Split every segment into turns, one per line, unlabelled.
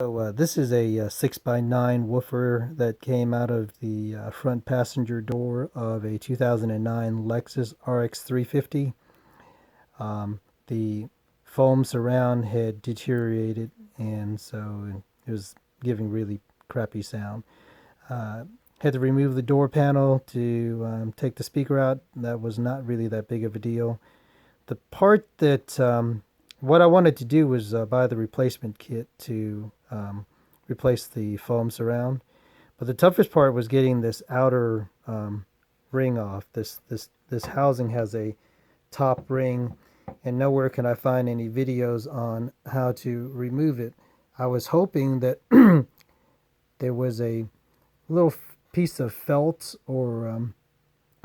So this is a 6x9 woofer that came out of the front passenger door of a 2009 Lexus RX 350. The foam surround had deteriorated, and so it was giving really crappy sound. Had to remove the door panel to take the speaker out. That was not really that big of a deal. The part that what I wanted to do was buy the replacement kit to replace the foam surround, but the toughest part was getting this outer ring off. This housing has a top ring, and nowhere can I find any videos on how to remove it. I was hoping that there was a little piece of felt or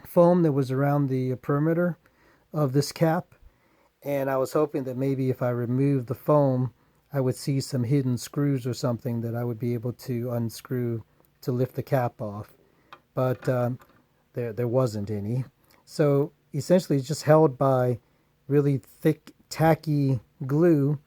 foam that was around the perimeter of this cap, and I was hoping that maybe if I removed the foam, I would see some hidden screws or something that I would be able to unscrew to lift the cap off. But there wasn't any. So essentially it's just held by really thick, tacky glue,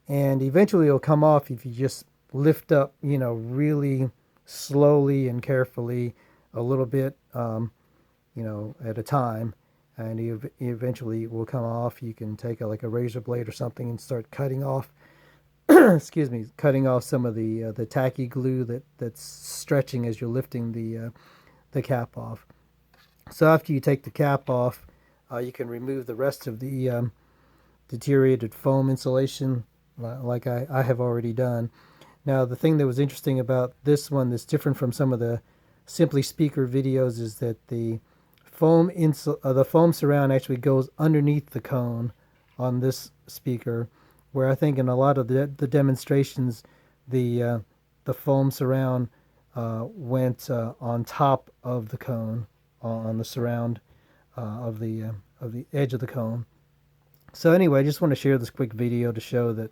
and eventually it'll come off if you just lift up, really slowly and carefully, a little bit, at a time. And eventually it will come off. You can take like a razor blade or something and start cutting off excuse me, cutting off some of the tacky glue that's stretching as you're lifting the cap off. So after you take the cap off, you can remove the rest of the deteriorated foam insulation, like I have already done. Now, the thing that was interesting about this one that's different from some of the Simply Speaker videos is that the foam surround actually goes underneath the cone on this speaker, where I think in a lot of the demonstrations, the foam surround went on top of the cone, on the surround of the edge of the cone. So anyway, I just want to share this quick video to show that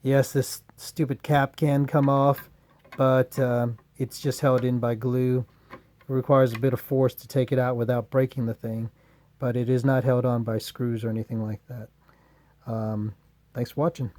yes, this stupid cap can come off, but it's just held in by glue. It requires a bit of force to take it out without breaking the thing, but it is not held on by screws or anything like that. Thanks for watching.